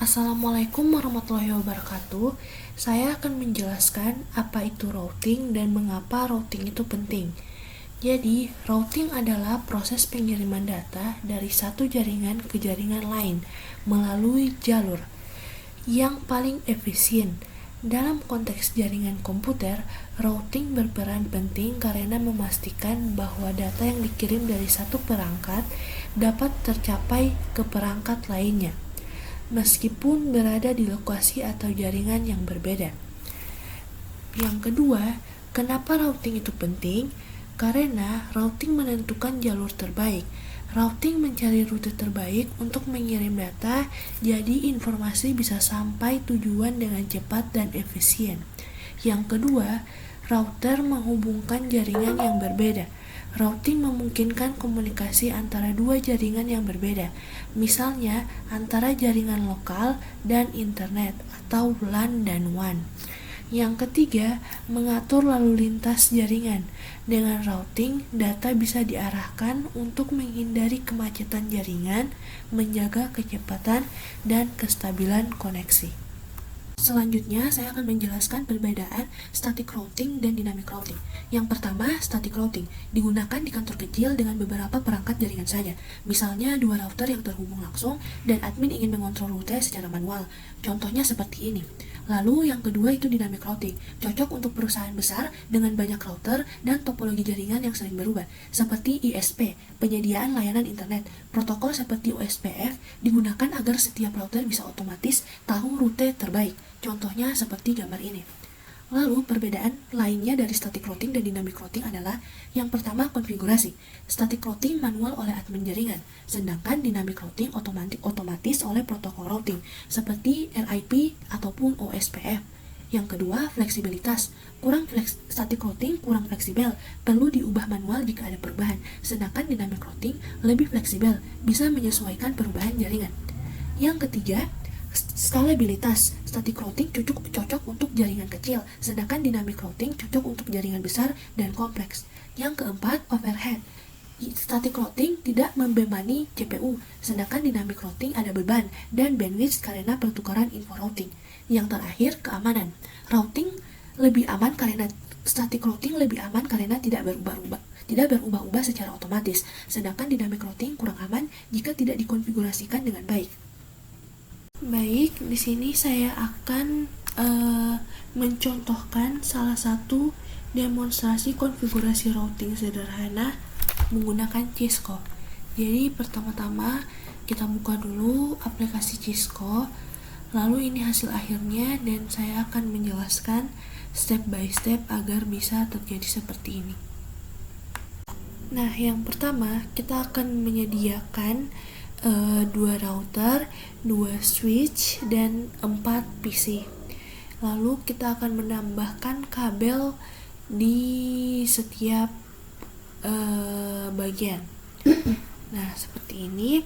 Assalamualaikum warahmatullahi wabarakatuh. Saya akan menjelaskan apa itu routing dan mengapa routing itu penting. Jadi, routing adalah proses pengiriman data dari satu jaringan ke jaringan lain melalui jalur yang paling efisien. Dalam konteks jaringan komputer, routing berperan penting karena memastikan bahwa data yang dikirim dari satu perangkat dapat tercapai ke perangkat lainnya, meskipun berada di lokasi atau jaringan yang berbeda. Yang kedua, kenapa routing itu penting? Karena routing menentukan jalur terbaik. Routing mencari rute terbaik untuk mengirim data, jadi informasi bisa sampai tujuan dengan cepat dan efisien. Yang kedua, router menghubungkan jaringan yang berbeda. Routing memungkinkan komunikasi antara dua jaringan yang berbeda, misalnya antara jaringan lokal dan internet atau LAN dan WAN. Yang ketiga, mengatur lalu lintas jaringan. Dengan routing, data bisa diarahkan untuk menghindari kemacetan jaringan, menjaga kecepatan dan kestabilan koneksi. Selanjutnya, saya akan menjelaskan perbedaan static routing dan dynamic routing. Yang pertama, static routing digunakan di kantor kecil dengan beberapa perangkat jaringan saja. Misalnya, dua router yang terhubung langsung dan admin ingin mengontrol rute secara manual. Contohnya seperti ini. Lalu yang kedua itu dynamic routing, cocok untuk perusahaan besar dengan banyak router dan topologi jaringan yang sering berubah, seperti ISP, penyediaan layanan internet. Protokol seperti OSPF digunakan agar setiap router bisa otomatis tahu rute terbaik. Contohnya seperti gambar ini. Lalu perbedaan lainnya dari static routing dan dynamic routing adalah yang pertama konfigurasi. Static routing manual oleh admin jaringan, sedangkan dynamic routing otomatis oleh protokol routing seperti RIP ataupun OSPF. Yang kedua, fleksibilitas. Static routing kurang fleksibel, perlu diubah manual jika ada perubahan, sedangkan dynamic routing lebih fleksibel, bisa menyesuaikan perubahan jaringan. Yang ketiga, skalabilitas. Static routing cocok untuk jaringan kecil, sedangkan dynamic routing cocok untuk jaringan besar dan kompleks. Yang keempat, overhead. Static routing tidak membebani CPU, sedangkan dynamic routing ada beban dan bandwidth karena pertukaran info routing. Yang terakhir, keamanan. Static routing lebih aman karena tidak berubah-ubah secara otomatis, sedangkan dynamic routing kurang aman jika tidak dikonfigurasikan dengan baik. Baik, di sini saya akan mencontohkan salah satu demonstrasi konfigurasi routing sederhana menggunakan Cisco. Jadi pertama-tama kita buka dulu aplikasi Cisco, lalu ini hasil akhirnya dan saya akan menjelaskan step by step agar bisa terjadi seperti ini. Nah, yang pertama kita akan menyediakan 2 router, 2 switch, dan 4 PC. Lalu kita akan menambahkan kabel di setiap bagian. Nah, seperti ini.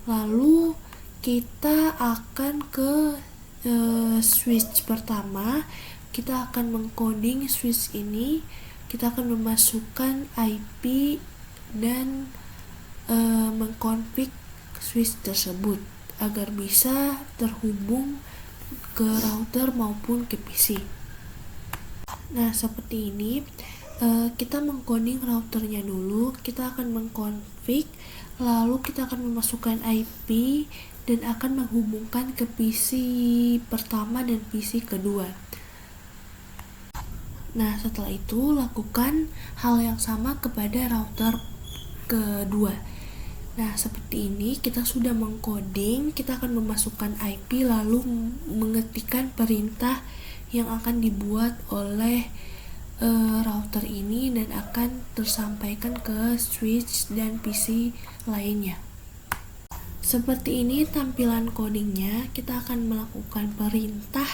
Lalu kita akan ke switch pertama. Kita akan mengcoding switch ini. Kita akan memasukkan IP dan mengkonfig switch tersebut agar bisa terhubung ke router maupun ke PC. Nah, seperti ini. Kita mengcoding routernya dulu, kita akan mengkonfig, lalu kita akan memasukkan IP dan akan menghubungkan ke PC pertama dan PC kedua. Nah, setelah itu lakukan hal yang sama kepada router kedua. Nah, seperti ini kita sudah mengcoding, kita akan memasukkan IP lalu mengetikkan perintah yang akan dibuat oleh router ini dan akan tersampaikan ke switch dan PC lainnya. Seperti ini tampilan codingnya. Kita akan melakukan perintah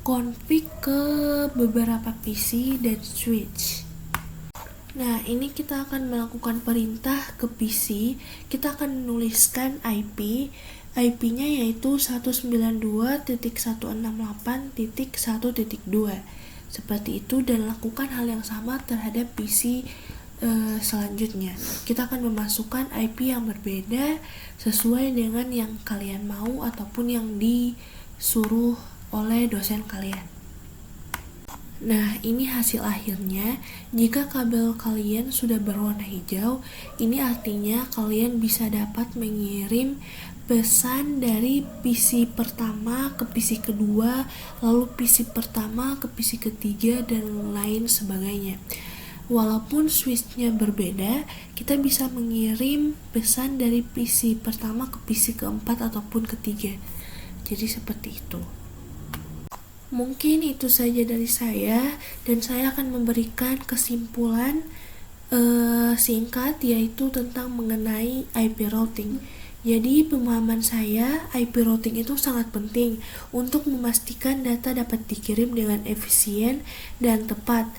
config ke beberapa PC dan switch. Nah, ini kita akan melakukan perintah ke PC. Kita akan menuliskan IP-nya yaitu 192.168.1.2 seperti itu, dan lakukan hal yang sama terhadap PC selanjutnya. Kita akan memasukkan IP yang berbeda sesuai dengan yang kalian mau ataupun yang disuruh oleh dosen kalian. Nah, ini hasil akhirnya. Jika kabel kalian sudah berwarna hijau, ini artinya kalian bisa dapat mengirim pesan dari PC pertama ke PC kedua, lalu PC pertama ke PC ketiga, dan lain sebagainya. Walaupun switch-nya berbeda, kita bisa mengirim pesan dari PC pertama ke PC keempat ataupun ketiga. Jadi seperti itu. Mungkin itu saja dari saya, dan saya akan memberikan kesimpulan singkat, yaitu tentang mengenai IP routing. Jadi pemahaman saya, IP routing itu sangat penting untuk memastikan data dapat dikirim dengan efisien dan tepat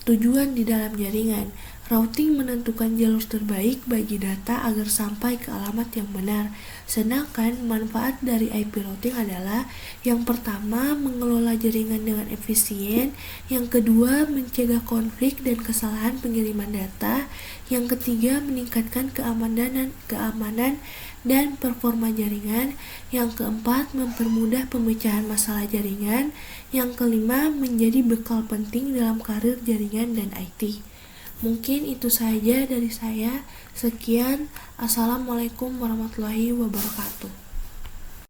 tujuan di dalam jaringan. Routing menentukan jalur terbaik bagi data agar sampai ke alamat yang benar. Sedangkan manfaat dari IP routing adalah yang pertama, mengelola jaringan dengan efisien, yang kedua, mencegah konflik dan kesalahan pengiriman data, yang ketiga, meningkatkan keamanan dan performa jaringan, yang keempat, mempermudah pemecahan masalah jaringan, yang kelima, menjadi bekal penting dalam karir jaringan dan IT. Mungkin itu saja dari saya. Sekian. Assalamualaikum warahmatullahi wabarakatuh.